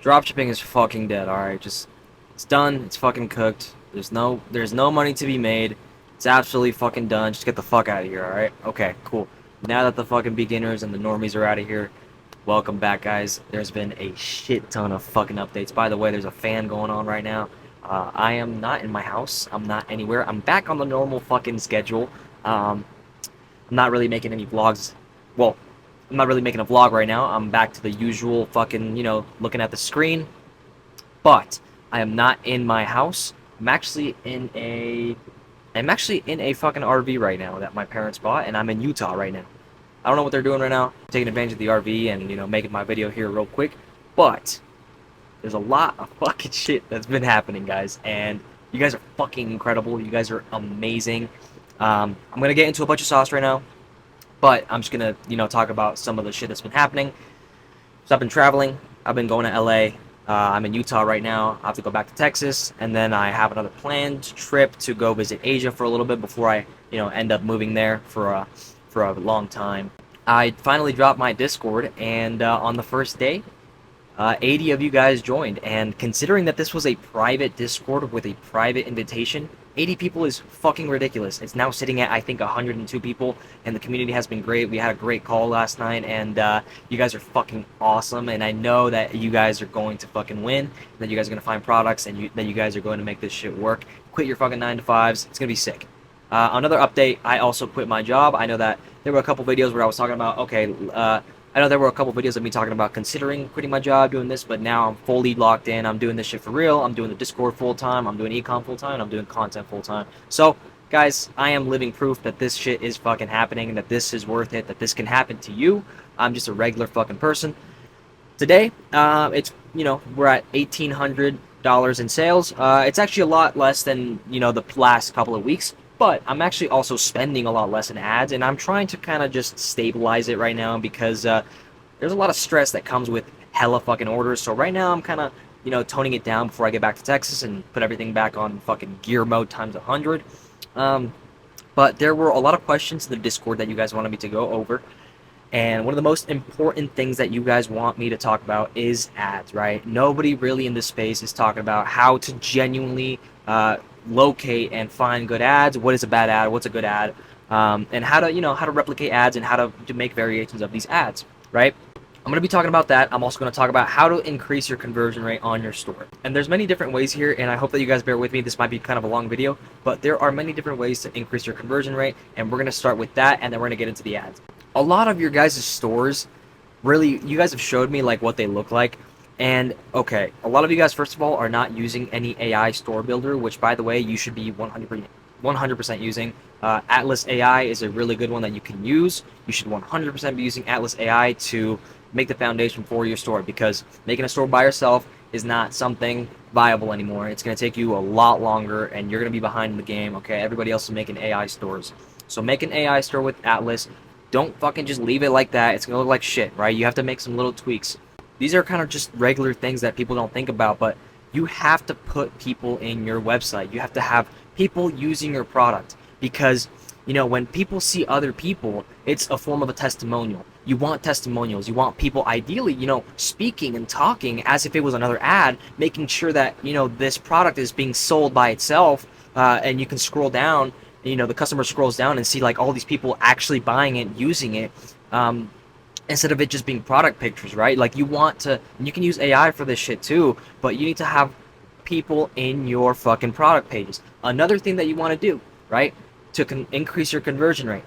Dropshipping is fucking dead, alright? Just it's done, it's fucking cooked. There's no money to be made. It's absolutely fucking done. Just get the fuck out of here, alright? Okay, cool. Now that the fucking beginners and the normies are out of here, welcome back, guys. There's been a shit ton of fucking updates. By the way, there's a fan going on right now. I am not in my house. I'm not anywhere. I'm back on the normal fucking schedule. I'm not really making any vlogs. Well, I'm not really making a vlog right now. I'm back to the usual fucking, looking at the screen. But I am not in my house. I'm actually in a fucking RV right now that my parents bought, and I'm in Utah right now. I don't know what they're doing right now. Taking advantage of the RV and, making my video here real quick. But there's a lot of fucking shit that's been happening, guys, and you guys are fucking incredible. You guys are amazing. I'm gonna get into a bunch of sauce right now, but I'm just gonna, talk about some of the shit that's been happening. So I've been traveling. I've been going to LA. I'm in Utah right now. I have to go back to Texas, and then I have another planned trip to go visit Asia for a little bit before I, end up moving there for a long time. I finally dropped my Discord, and on the first day, 80 of you guys joined, and considering that this was a private Discord with a private invitation, 80 people is fucking ridiculous. It's now sitting at, I think, 102 people, and the community has been great. We had a great call last night, and you guys are fucking awesome, and I know that you guys are going to fucking win, that you guys are going to find products, and that you guys are going to make this shit work. Quit your fucking 9 to 5s. It's going to be sick. Another update, I also quit my job. I know that there were a couple videos where I was talking about, I know there were a couple videos of me talking about considering quitting my job, doing this, but now I'm fully locked in. I'm doing this shit for real. I'm doing the Discord full-time. I'm doing ecom full-time. I'm doing content full-time. So, guys, I am living proof that this shit is fucking happening and that this is worth it, that this can happen to you. I'm just a regular fucking person. Today, we're at $1,800 in sales. It's actually a lot less than, the last couple of weeks. But I'm actually also spending a lot less in ads, and I'm trying to kind of just stabilize it right now because there's a lot of stress that comes with hella fucking orders. So right now I'm kind of, toning it down before I get back to Texas and put everything back on fucking gear mode times 100. But there were a lot of questions in the Discord that you guys wanted me to go over. And one of the most important things that you guys want me to talk about is ads, right? Nobody really in this space is talking about how to genuinely locate and find good ads. What is a bad ad? What's a good ad? And how to replicate ads and how to make variations of these ads, right? I'm going to be talking about that. I'm also going to talk about how to increase your conversion rate on your store. And there's many different ways here, and I hope that you guys bear with me. This might be kind of a long video, but there are many different ways to increase your conversion rate, and we're going to start with that, and then we're going to get into the ads. A lot of your guys' stores, really, you guys have showed me like what they look like. And okay, a lot of you guys, first of all, are not using any AI store builder, which, by the way, you should be 100% using. Atlas AI is a really good one that you can use. You should 100% be using Atlas AI to make the foundation for your store, because making a store by yourself is not something viable anymore. It's going to take you a lot longer, and you're going to be behind in the game. Okay, everybody else is making AI stores. So make an AI store with Atlas. Don't fucking just leave it like that. It's going to look like shit, right? You have to make some little tweaks. These are kind of just regular things that people don't think about, but you have to put people in your website. You have to have people using your product, because, when people see other people, it's a form of a testimonial. You want testimonials. You want people ideally, speaking and talking as if it was another ad, making sure that, this product is being sold by itself, and you can scroll down, the customer scrolls down and see like all these people actually buying it, using it, instead of it just being product pictures, right? Like, you want to, and you can use AI for this shit too, but you need to have people in your fucking product pages. Another thing that you want to do, right, to increase your conversion rate.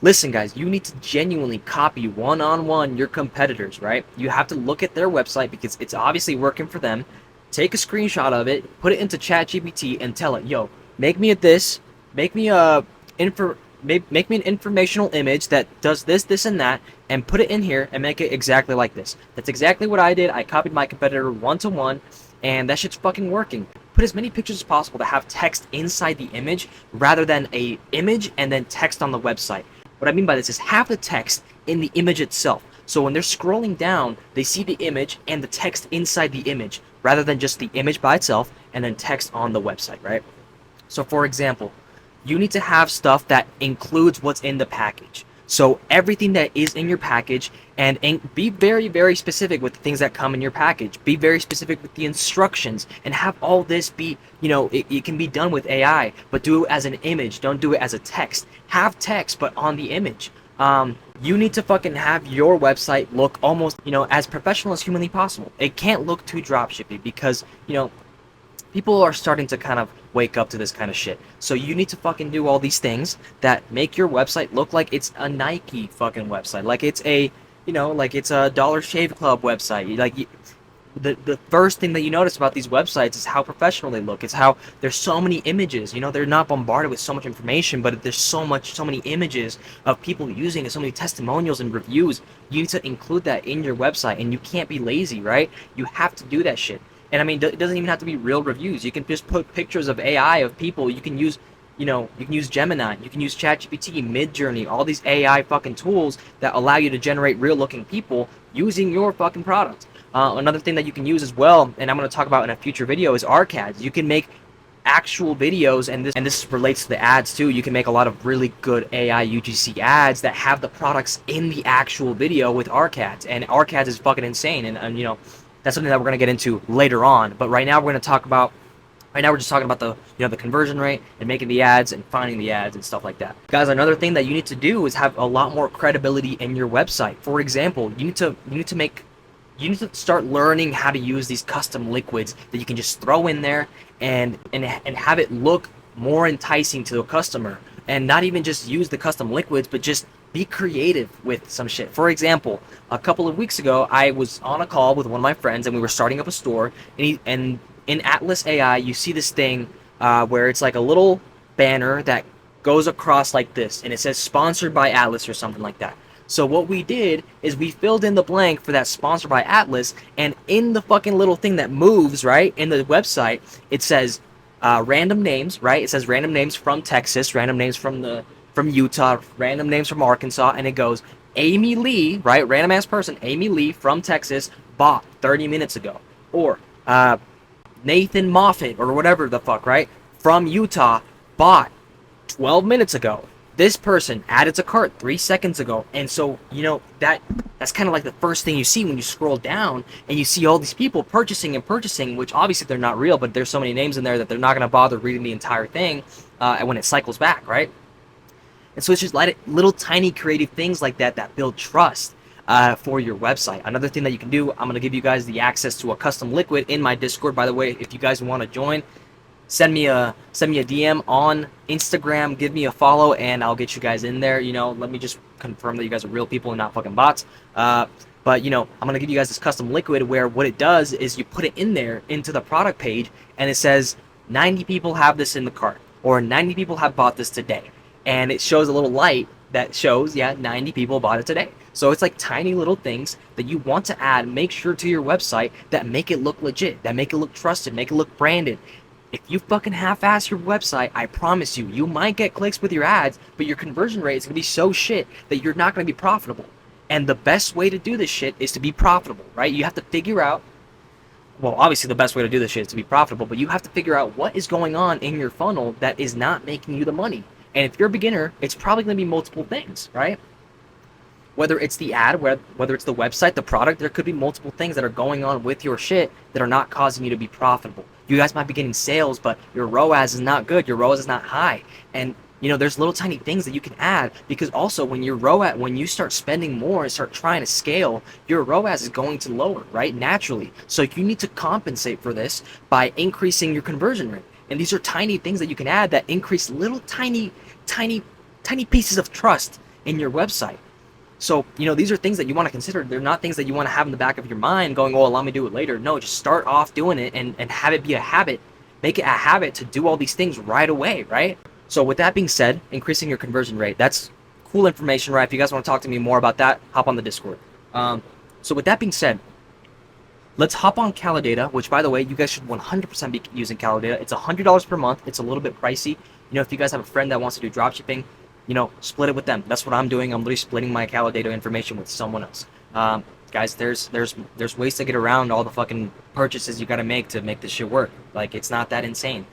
Listen, guys, you need to genuinely copy one-on-one your competitors, right? You have to look at their website because it's obviously working for them. Take a screenshot of it, put it into ChatGPT, and tell it, yo, make me make me an informational image that does this, this, and that, and put it in here and make it exactly like this. That's exactly what I did. I copied my competitor one-to-one, and that shit's fucking working. Put as many pictures as possible that have text inside the image rather than a image and then text on the website. What I mean by this is have the text in the image itself. So when they're scrolling down, they see the image and the text inside the image rather than just the image by itself and then text on the website, right? So for example, you need to have stuff that includes what's in the package. So everything that is in your package, and be very, very specific with the things that come in your package. Be very specific with the instructions, and have all this be, it can be done with AI, but do it as an image. Don't do it as a text. Have text, but on the image. You need to fucking have your website look almost, as professional as humanly possible. It can't look too dropshippy because, people are starting to kind of wake up to this kind of shit. So you need to fucking do all these things that make your website look like it's a Nike fucking website, like it's a, like it's a Dollar Shave Club website. The first thing that you notice about these websites is how professional they look. It's how there's so many images. They're not bombarded with so much information, but there's so many images of people using it, so many testimonials and reviews. You need to include that in your website, and you can't be lazy, right? You have to do that shit. And I mean, it doesn't even have to be real reviews. You can just put pictures of AI of people. You can use, you can use Gemini, you can use ChatGPT, Midjourney, all these AI fucking tools that allow you to generate real looking people using your fucking product. Another thing that you can use as well, and I'm going to talk about in a future video, is ARCADs. You can make actual videos, and this relates to the ads too. You can make a lot of really good AI UGC ads that have the products in the actual video with ARCADs, and ARCADs is fucking insane. And that's something that we're going to get into later on. But right now we're going to talk about, we're just talking about the, the conversion rate and making the ads and finding the ads and stuff like that. Guys, another thing that you need to do is have a lot more credibility in your website. For example, you need to start learning how to use these custom liquids that you can just throw in there and have it look more enticing to a customer. And not even just use the custom liquids, but just be creative with some shit. For example, a couple of weeks ago, I was on a call with one of my friends, and we were starting up a store. And in Atlas AI, you see this thing where it's like a little banner that goes across like this, and it says sponsored by Atlas or something like that. So what we did is we filled in the blank for that sponsored by Atlas, and in the fucking little thing that moves, right, in the website, it says random names, right? It says random names from Texas, random names from Utah, random names from Arkansas, and it goes Amy Lee, right? Random ass person, Amy Lee from Texas bought 30 minutes ago. Or Nathan Moffat or whatever the fuck, right? From Utah bought 12 minutes ago. This person added to cart 3 seconds ago. And so, that's kind of like the first thing you see when you scroll down and you see all these people purchasing and purchasing, which obviously they're not real, but there's so many names in there that they're not going to bother reading the entire thing when it cycles back, right? And so it's just like little tiny creative things like that build trust for your website. Another thing that you can do, I'm going to give you guys the access to a custom liquid in my Discord. By the way, if you guys want to join, send me a DM on Instagram, give me a follow, and I'll get you guys in there. Let me just confirm that you guys are real people and not fucking bots. But I'm gonna give you guys this custom liquid where what it does is you put it in there into the product page, and it says 90 people have this in the cart, or 90 people have bought this today, and it shows a little light that shows 90 people bought it today. So it's like tiny little things that you want to add, make sure to your website that make it look legit, that make it look trusted, make it look branded. If you fucking half-ass your website, I promise you might get clicks with your ads, but your conversion rate is going to be so shit that you're not going to be profitable. And the best way to do this shit is to be profitable, right? You have to figure out, well, obviously the best way to do this shit is to be profitable, but you have to figure out what is going on in your funnel that is not making you the money. And if you're a beginner, it's probably going to be multiple things, right? Whether it's the ad, whether it's the website, the product, there could be multiple things that are going on with your shit that are not causing you to be profitable. You guys might be getting sales, but your ROAS is not good. Your ROAS is not high. And, there's little tiny things that you can add, because also when you start spending more and start trying to scale, your ROAS is going to lower, right? Naturally. So you need to compensate for this by increasing your conversion rate. And these are tiny things that you can add that increase little tiny pieces of trust in your website. So, these are things that you want to consider. They're not things that you want to have in the back of your mind going, oh, let me do it later. No, just start off doing it and have it be a habit. Make it a habit to do all these things right away, right? So with that being said, increasing your conversion rate, that's cool information, right? If you guys want to talk to me more about that, hop on the Discord. So with that being said, let's hop on Calidata, which, by the way, you guys should 100% be using Calidata. It's $100 per month. It's a little bit pricey. If you guys have a friend that wants to do dropshipping, split it with them. That's what I'm doing. I'm literally splitting my Calidata information with someone else. Guys, there's ways to get around all the fucking purchases you gotta make to make this shit work. Like, it's not that insane.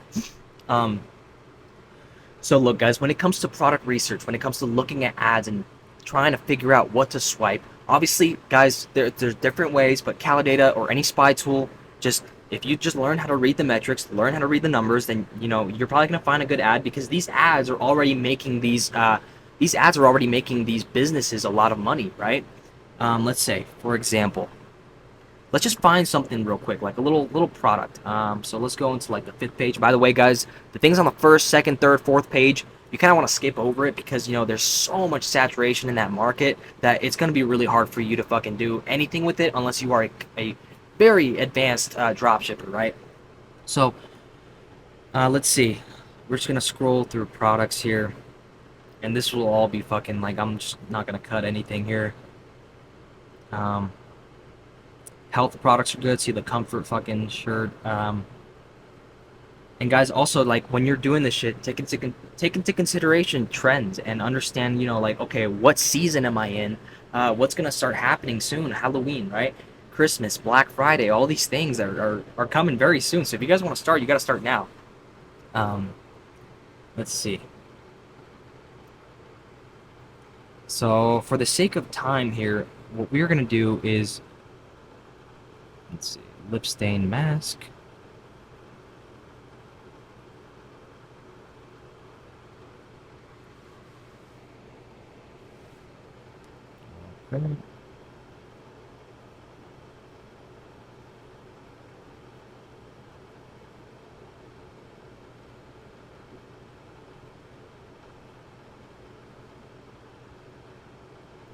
So look, guys, when it comes to product research, when it comes to looking at ads and trying to figure out what to swipe. Obviously, guys, there's different ways, but Calidata or any spy tool, just if you just learn how to read the metrics, learn how to read the numbers, then you're probably gonna find a good ad, because these ads are already making these businesses a lot of money, right? Let's say, for example, let's just find something real quick, like a little product. So let's go into like the 5th page. By the way, guys, the things on the 1st, 2nd, 3rd, 4th page, you kind of want to skip over it, because there's so much saturation in that market that it's going to be really hard for you to fucking do anything with it unless you are a very advanced dropshipper, right? So let's see. We're just going to scroll through products here, and this will all be fucking, like, I'm just not going to cut anything here. Health products are good. See the comfort fucking shirt. And guys, also, like, when you're doing this shit, take into consideration trends and understand, like, okay, what season am I in? What's gonna start happening soon? Halloween, right? Christmas, Black Friday, all these things are coming very soon. So if you guys want to start, you got to start now. Let's see. So for the sake of time here, what we're gonna do is, let's see, lip stain mask. Okay.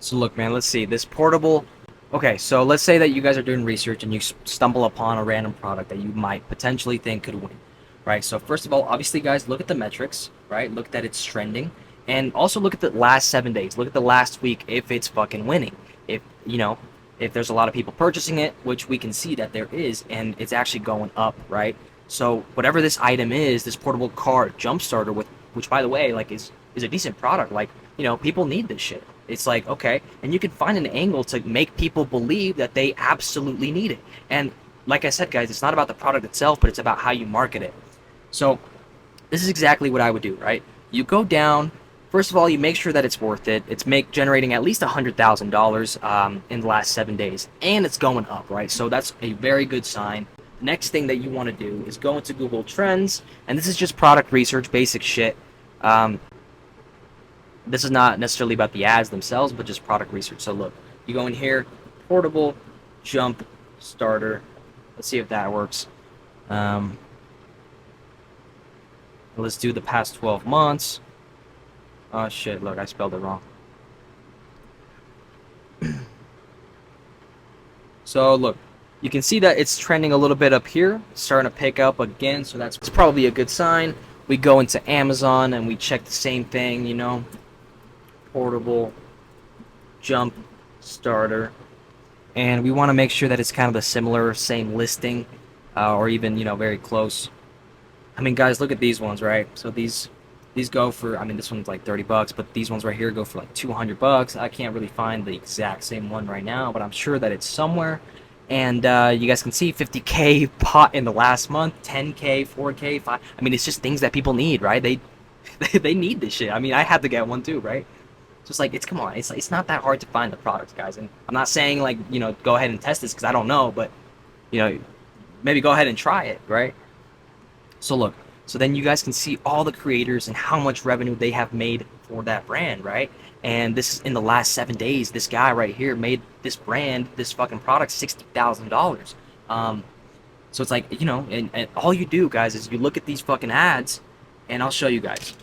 So look, man, let's see. This portable. Okay, so let's say that you guys are doing research and you stumble upon a random product that you might potentially think could win, right? So first of all, obviously, guys, look at the metrics, right? Look that it's trending, and also look at the last 7 days. Look at the last week if it's fucking winning. If there's a lot of people purchasing it, which we can see that there is, and it's actually going up, right? So whatever this item is, this portable car jump starter, which by the way, like, is a decent product. Like, people need this shit. It's like, okay, and you can find an angle to make people believe that they absolutely need it. And like I said, guys, it's not about the product itself, but it's about how you market it. So this is exactly what I would do, right? You go down. First of all, you make sure that it's worth it. It's generating at least $100,000 in the last 7 days, and it's going up, right? So that's a very good sign. Next thing that you want to do is go into Google Trends, and this is just product research, basic shit. This is not necessarily about the ads themselves, but just product research. So look, you go in here, portable jump starter. Let's see if that works. Let's do the past 12 months. Oh shit, look, I spelled it wrong. So look, you can see that it's trending a little bit up here, starting to pick up again, so that's probably a good sign. We go into Amazon and we check the same thing, portable jump starter, and we want to make sure that it's kind of the similar same listing, or even very close. I mean, guys, look at these ones, right? So these go for, I mean, this one's like $30, but these ones right here go for like $200. I can't really find the exact same one right now, but I'm sure that it's somewhere. And you guys can see 50K bought in the last month, 10K, 4K, 5. I mean, it's just things that people need, right? They need this shit. I mean, I had to get one too, right? Just like, come on, it's not that hard to find the products, guys. And I'm not saying like, go ahead and test this, because I don't know, but maybe go ahead and try it, right? So look, so then you guys can see all the creators and how much revenue they have made for that brand, right? And this is in the last 7 days. This guy right here made this brand, this fucking product, $60,000. So it's like, and all you do, guys, is you look at these fucking ads, and I'll show you guys.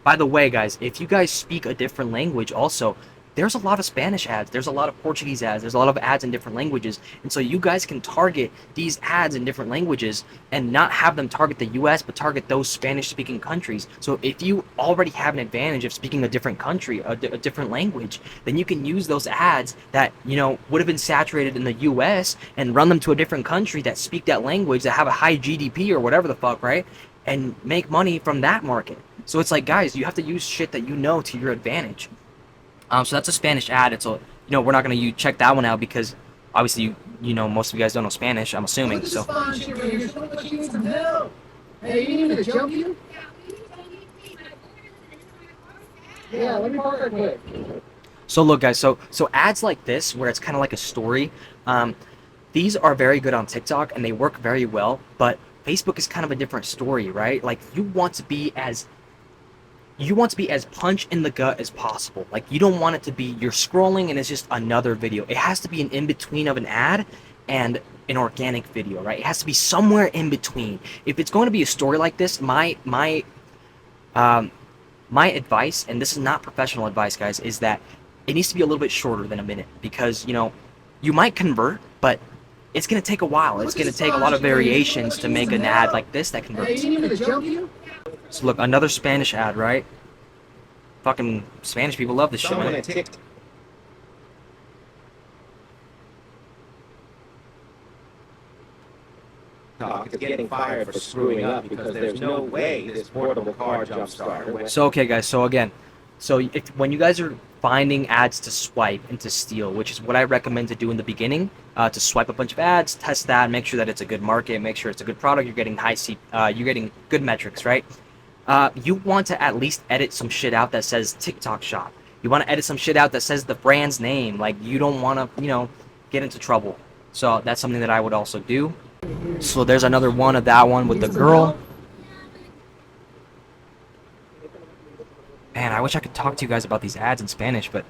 By the way, guys, if you guys speak a different language also, there's a lot of Spanish ads, there's a lot of Portuguese ads, there's a lot of ads in different languages, and so you guys can target these ads in different languages and not have them target the US, but target those Spanish-speaking countries. So if you already have an advantage of speaking a different country, a different language, then you can use those ads that, would have been saturated in the US and run them to a different country that speak that language, that have a high GDP or whatever the fuck, right? And make money from that market. So it's like, guys, you have to use shit that to your advantage. So that's a Spanish ad. It's we're not gonna check that one out, because obviously most of you guys don't know Spanish, I'm assuming. So Hey, you need me to jump you? Yeah, let me park right quick. So look, guys. So ads like this, where it's kind of like a story, um, these are very good on TikTok and they work very well. But Facebook is kind of a different story, right? Like you want to be as punch in the gut as possible. Like you don't want it to be you're scrolling and it's just another video. It has to be an in between of an ad and an organic video, right? It has to be somewhere in between. If it's going to be a story like this, um, my advice, and this is not professional advice, guys, is that it needs to be a little bit shorter than a minute because you might convert, but it's going to take a while. It's going to take a lot of variations to make an ad like this that converts. So look, another Spanish ad, right? Fucking Spanish people love this shit, man. Is getting fired for screwing up because there's no way this portable car jumpstart. So okay, guys. So again, when you guys are finding ads to swipe and to steal, which is what I recommend to do in the beginning, to swipe a bunch of ads, test that, make sure that it's a good market, make sure it's a good product. You're getting good metrics, right? You want to at least edit some shit out that says TikTok shop. You want to edit some shit out that says the brand's name. Like you don't want to, get into trouble. So that's something that I would also do. So there's another one of that one with the girl. Man, I wish I could talk to you guys about these ads in Spanish, but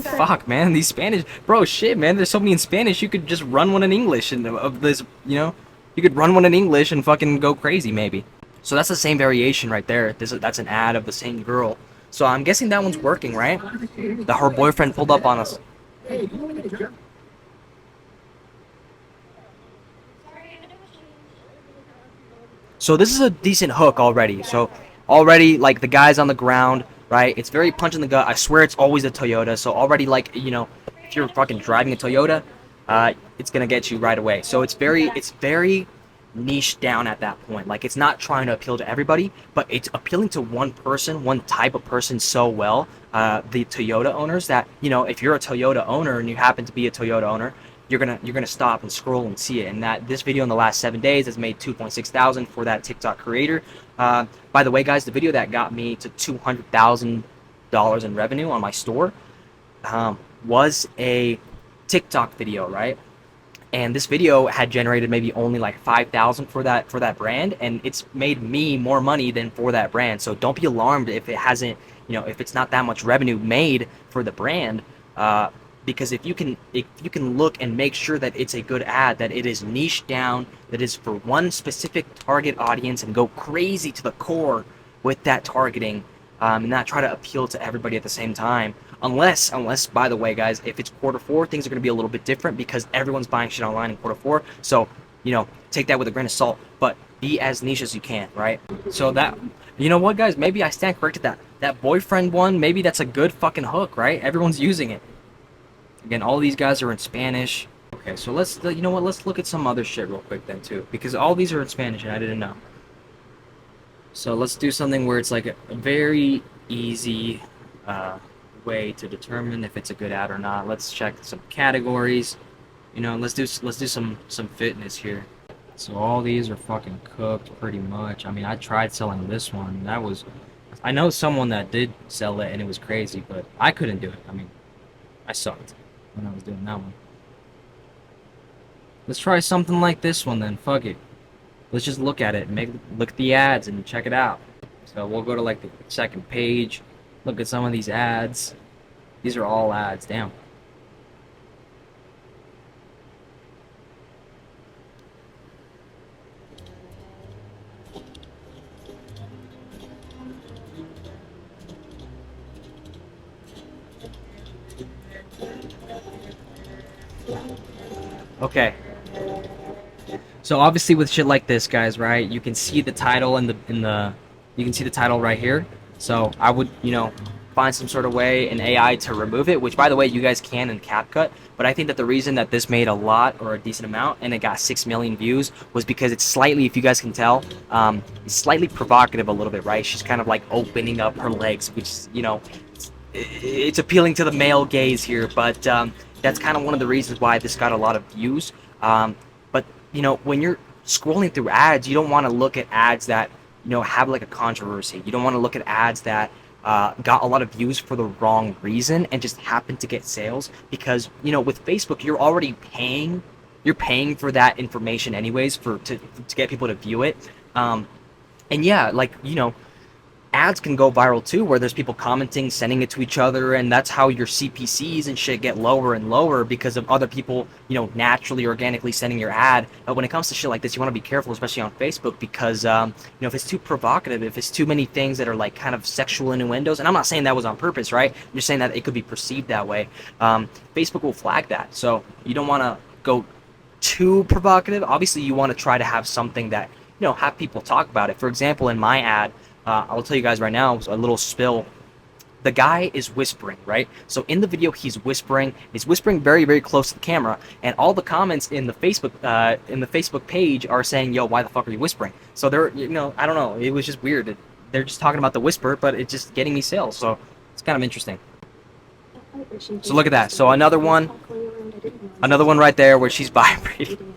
fuck, man, these Spanish, bro, shit, man. There's so many in Spanish. You could just run one in English, and of this, you could run one in English and fucking go crazy, maybe. So that's the same variation right there. That's an ad of the same girl. So I'm guessing that one's working, right? That her boyfriend pulled up on us. So this is a decent hook already. So already, like, the guy's on the ground, right? It's very punch in the gut. I swear it's always a Toyota. So already, like, if you're fucking driving a Toyota, it's gonna get you right away. So it's very niche down at that point. Like, it's not trying to appeal to everybody, but it's appealing to one person, one type of person so well. The Toyota owners that, if you're a Toyota owner and you happen to be a Toyota owner, you're gonna stop and scroll and see it. And that this video in the last 7 days has made 2.6 thousand for that TikTok creator. By the way, guys, the video that got me to $200,000 in revenue on my store was a TikTok video, right? And this video had generated maybe only like 5,000 for that brand, and it's made me more money than for that brand. So don't be alarmed if it hasn't, if it's not that much revenue made for the brand. Because if you can look and make sure that it's a good ad, that it is niche down, that is for one specific target audience, and go crazy to the core with that targeting, and not try to appeal to everybody at the same time. Unless, by the way, guys, if it's quarter 4, things are going to be a little bit different because everyone's buying shit online in quarter 4. So, take that with a grain of salt, but be as niche as you can, right? So that, you know what, guys, maybe I stand corrected. That boyfriend one, maybe that's a good fucking hook, right? Everyone's using it. Again, all these guys are in Spanish. Okay, so let's look at some other shit real quick then too, because all these are in Spanish and I didn't know. So let's do something where it's like a very easy way to determine if it's a good ad or not. Let's check some categories. Let's do some fitness here. So all these are fucking cooked pretty much. I mean, I tried selling this one. I know someone that did sell it and it was crazy, but I couldn't do it. I mean, I sucked when I was doing that one. Let's try something like this one then. Fuck it. Let's just look at it and look at the ads and check it out. So we'll go to like the second page. Look at some of these ads. These are all ads. Damn. Okay. So obviously with shit like this, guys, right? You can see the title you can see the title right here. So I would, find some sort of way in AI to remove it, which by the way, you guys can in CapCut. But I think that the reason that this made a lot or a decent amount and it got 6 million views was because it's slightly, if you guys can tell, it's slightly provocative a little bit, right? She's kind of like opening up her legs, which, it's appealing to the male gaze here, but that's kind of one of the reasons why this got a lot of views. But when you're scrolling through ads, you don't want to look at ads that have like a controversy. You don't want to look at ads that got a lot of views for the wrong reason and just happened to get sales because, you know, with Facebook you're already paying, you're paying for that information anyways to get people to view it. And yeah, like, you know, ads can go viral too, where there's people commenting, sending it to each other, and that's how your CPCs and shit get lower and lower because of other people, you know, naturally, organically sending your ad. But when it comes to shit like this, you want to be careful, especially on Facebook, because you know, if it's too provocative, if it's too many things that are like kind of sexual innuendos, and I'm not saying that was on purpose, right? I'm just saying that it could be perceived that way. Facebook will flag that, so you don't want to go too provocative. Obviously, you want to try to have something that, you know, have people talk about it. For example, in my ad, I'll tell you guys right now, a little spill. The guy is whispering, right? So in the video, he's whispering very, very close to the camera, and all the comments in the Facebook page are saying, "Yo, why the fuck are you whispering?" So they're, you know, I don't know. It was just weird. They're just talking about the whisper, but it's just getting me sales. So it's kind of interesting. So look at that. So another one right there where she's vibrating.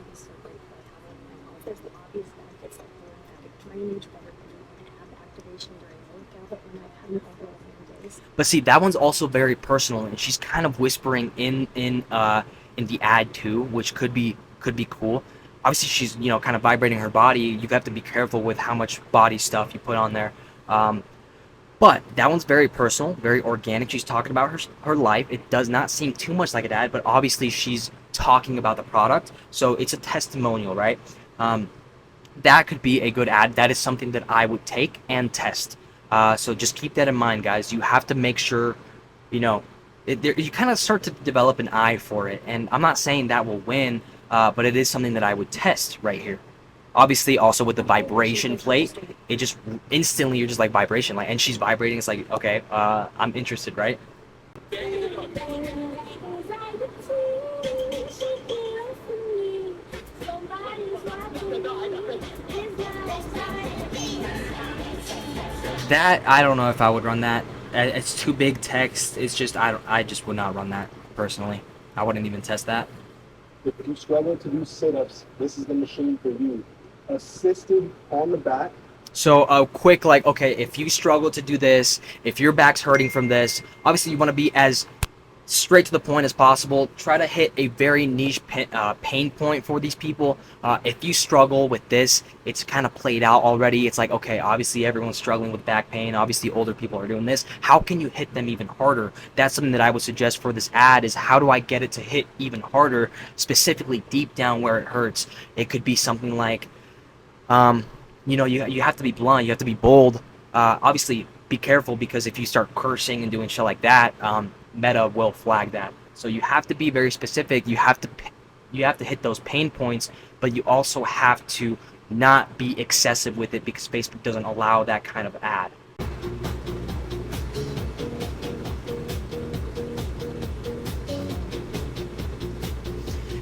But see, that one's also very personal, and she's kind of whispering in the ad too, which could be cool. Obviously, she's, you know, kind of vibrating her body. You have to be careful with how much body stuff you put on there. Um, but that one's very personal, very organic. She's talking about her life. It does not seem too much like an ad, but obviously she's talking about the product, so it's a testimonial, right? Um, that could be a good ad. That is something that I would take and test. So just keep that in mind, guys. You have to make sure, you know, you kind of start to develop an eye for it. And I'm not saying that will win, but it is something that I would test right here. Obviously, also with the vibration plate, it just instantly you're just like vibration, like, and she's vibrating. It's like, okay, I'm interested, right? That I don't know if I would run that. It's too big text. It's just I just would not run that personally. I wouldn't even test that. If you struggle to do sit-ups, this is the machine for you. Assisted on the back. So a quick, like, okay, if you struggle to do this, if your back's hurting from this, obviously you want to be as straight to the point as possible. Try to hit a very niche pain point for these people. If you struggle with this, it's kind of played out already. It's like, okay, obviously everyone's struggling with back pain. Obviously older people are doing this. How can you hit them even harder? That's something that I would suggest for this ad, is how do I get it to hit even harder, specifically deep down where it hurts. It could be something like, you know, you have to be blunt, you have to be bold. Obviously be careful, because if you start cursing and doing shit like that, Meta will flag that. So you have to be very specific. You have to hit those pain points, but you also have to not be excessive with it, because Facebook doesn't allow that kind of ad.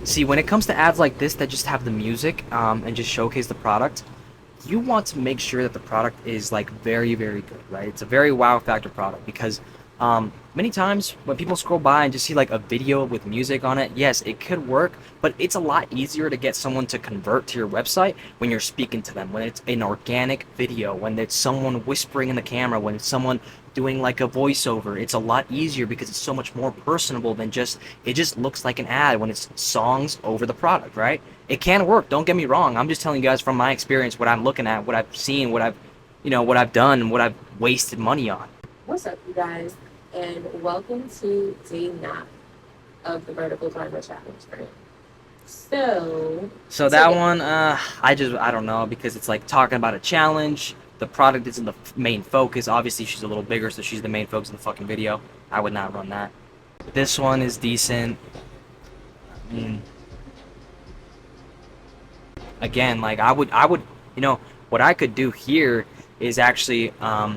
See, when it comes to ads like this that just have the music and just showcase the product, you want to make sure that the product is like very, very good, right? It's a very wow factor product, because many times when people scroll by and just see like a video with music on it, yes, it could work, but it's a lot easier to get someone to convert to your website when you're speaking to them, when it's an organic video, when it's someone whispering in the camera, when it's someone doing like a voiceover. It's a lot easier because it's so much more personable than just, it just looks like an ad when it's songs over the product, right? It can work, don't get me wrong. I'm just telling you guys from my experience, what I'm looking at, what I've seen, what I've, you know, what I've done, and what I've wasted money on. What's up, you guys, and welcome to day 9 of the vertical climber challenge, right? So that one, I don't know, because it's like talking about a challenge. The product isn't the main focus. Obviously, she's a little bigger, so she's the main focus of the fucking video. I would not run that. This one is decent. I mean, again, like I would, you know, what I could do here is actually, I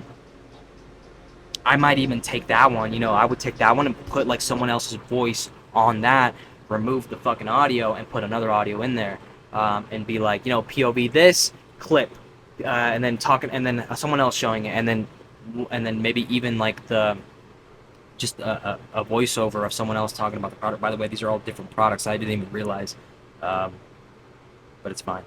might even take that one. You know, I would take that one and put like someone else's voice on that, remove the fucking audio and put another audio in there, and be like, you know, POV this clip, and then talking, and then someone else showing it, and then maybe even like the just a voiceover of someone else talking about the product. By the way, these are all different products. I didn't even realize, but it's fine.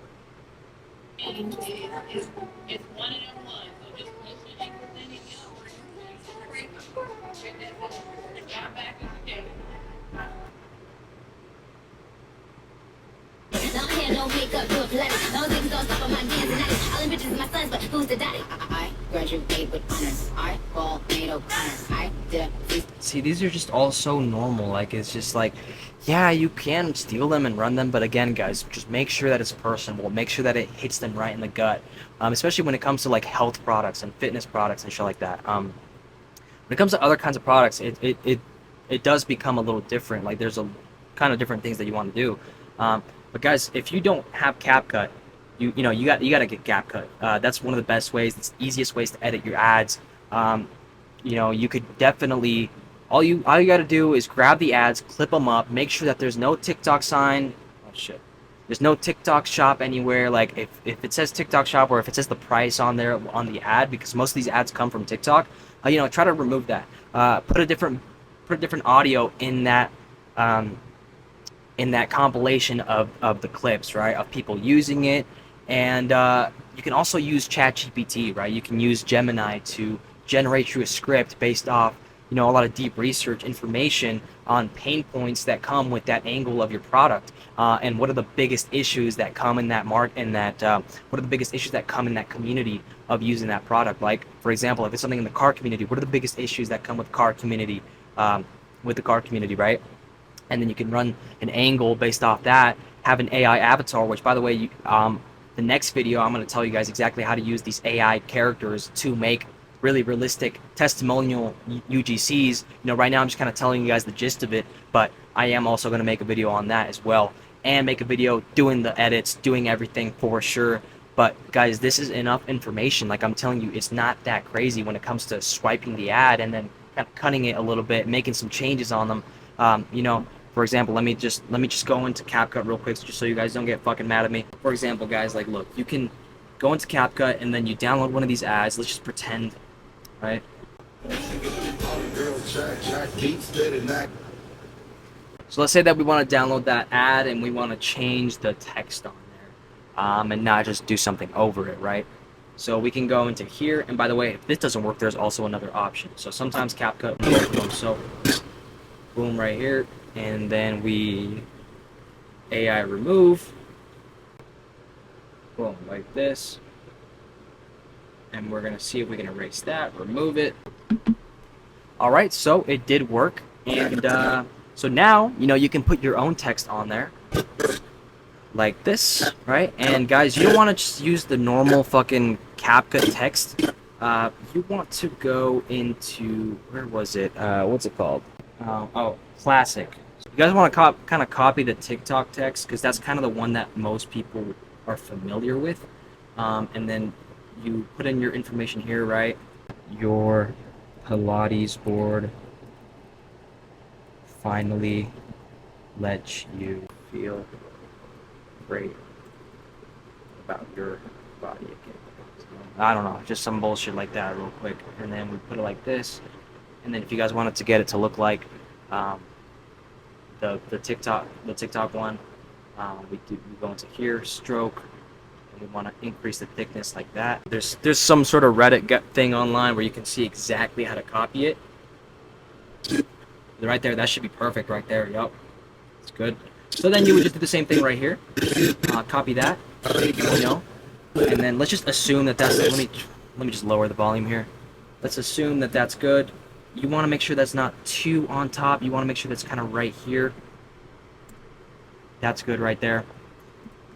No makeup, do a Pilates. Those niggas don't stop on my dance and all them bitches my sons, but who's the daddy? I graduated with honors. I ball made honors. I did. See, these are just all so normal. Like, it's just like, yeah, you can steal them and run them, but again, guys, just make sure that it's personable. Make sure that it hits them right in the gut, especially when it comes to like health products and fitness products and shit like that. When it comes to other kinds of products, it does become a little different. Like, there's a kind of different things that you want to do. But guys, if you don't have CapCut, you know you got to get CapCut. That's one of the best ways. It's the easiest ways to edit your ads. You know, you could definitely all you got to do is grab the ads, clip them up, make sure that there's no TikTok sign. Oh shit. There's no TikTok shop anywhere. Like if it says TikTok shop or if it says the price on there on the ad, because most of these ads come from TikTok, you know, try to remove that. Put a different audio in that compilation of the clips, right? Of people using it, and you can also use ChatGPT, right? You can use Gemini to generate you a script based off, you know, a lot of deep research information on pain points that come with that angle of your product, and what are the biggest issues that come in that what are the biggest issues that come in that community of using that product. Like, for example, if it's something in the car community, what are the biggest issues that come with car community, right? And then you can run an angle based off that, have an AI avatar, which, by the way, the next video I'm going to tell you guys exactly how to use these AI characters to make really realistic testimonial UGCs. You know, right now I'm just kind of telling you guys the gist of it, but I am also going to make a video on that as well, and make a video doing the edits, doing everything for sure. But guys, this is enough information. Like I'm telling you, it's not that crazy when it comes to swiping the ad and then kind of cutting it a little bit, making some changes on them. You know, for example, let me just go into CapCut real quick, just so you guys don't get fucking mad at me. For example, guys, like, look, you can go into CapCut and then you download one of these ads. Let's just pretend, right? So let's say that we want to download that ad and we want to change the text on there, and not just do something over it, right? So we can go into here, and by the way, if this doesn't work, there's also another option. So sometimes CapCut will work. So boom, right here, and then we AI remove, boom, like this, and we're gonna see if we can erase that, remove it. All right, so it did work, and so now, you know, you can put your own text on there like this, right? And guys, you don't want to just use the normal fucking CapCut text. You want to go into, where was it? What's it called? Oh, classic. So you guys want to kind of copy the TikTok text, because that's kind of the one that most people are familiar with. And then you put in your information here, right? Your Pilates board finally lets you feel great about your body again. I don't know, just some bullshit like that real quick. And then we put it like this. And then if you guys wanted to get it to look like the TikTok one, we go into here, stroke, and we want to increase the thickness like that. There's some sort of Reddit thing online where you can see exactly how to copy it. Right there, that should be perfect right there. Yup, it's good. So then you would just do the same thing right here. Copy that, you know, and then let's just assume that that's. Let me just lower the volume here. Let's assume that that's good. You want to make sure that's not too on top. You want to make sure that's kind of right here. That's good right there.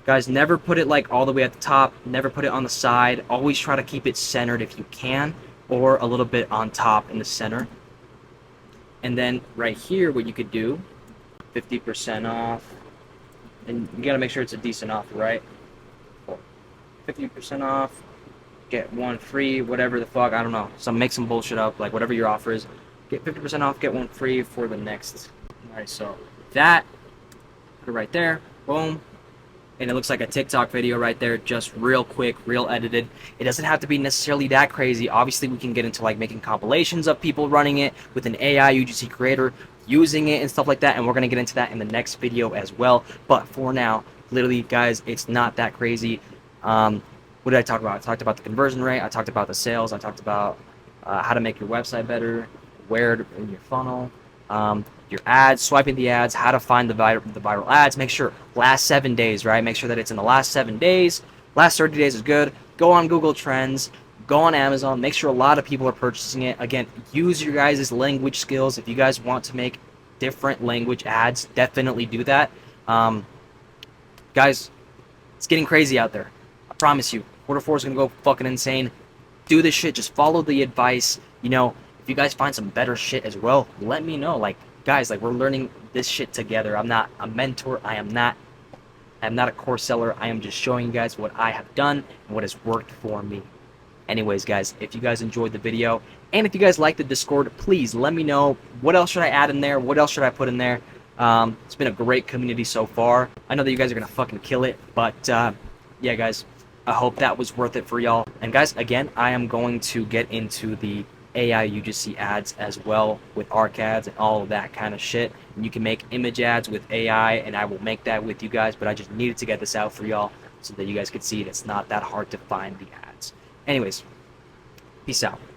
Guys, never put it like all the way at the top. Never put it on the side. Always try to keep it centered if you can, or a little bit on top in the center. And then right here, what you could do, 50% off. And you gotta make sure it's a decent offer, right? 50% off, get one free, whatever the fuck, I don't know. Make some bullshit up, like whatever your offer is. Get 50% off, get one free for the next. Alright, so that, put it right there, boom. And it looks like a TikTok video right there, just real quick, real edited. It doesn't have to be necessarily that crazy. Obviously, we can get into like making compilations of people running it with an AI UGC creator using it and stuff like that, and we're gonna get into that in the next video as well. But for now, literally, guys, it's not that crazy. What did I talk about? I talked about the conversion rate. I talked about the sales. I talked about how to make your website better, where in your funnel. your ads, swiping the ads, how to find the viral ads. Make sure last 7 days, right? Make sure that it's in the last 7 days. Last 30 days is good. Go on Google Trends. Go on Amazon. Make sure a lot of people are purchasing it. Again, use your guys' language skills. If you guys want to make different language ads, definitely do that. Guys, it's getting crazy out there. I promise you. Quarter 4 is going to go fucking insane. Do this shit. Just follow the advice. You know, if you guys find some better shit as well, let me know. Like, guys, like, we're learning this shit together. I'm not a mentor. I'm not a course seller. I am just showing you guys what I have done and what has worked for me. Anyways, guys, if you guys enjoyed the video, and if you guys like the Discord, please let me know. What else should I add in there? What else should I put in there? It's been a great community so far. I know that you guys are going to fucking kill it, but yeah, guys, I hope that was worth it for y'all. And guys, again, I am going to get into the AI UGC ads as well with ARCads and all of that kind of shit. And you can make image ads with AI, and I will make that with you guys, but I just needed to get this out for y'all so that you guys could see it. It's not that hard to find the ads. Anyways, peace out.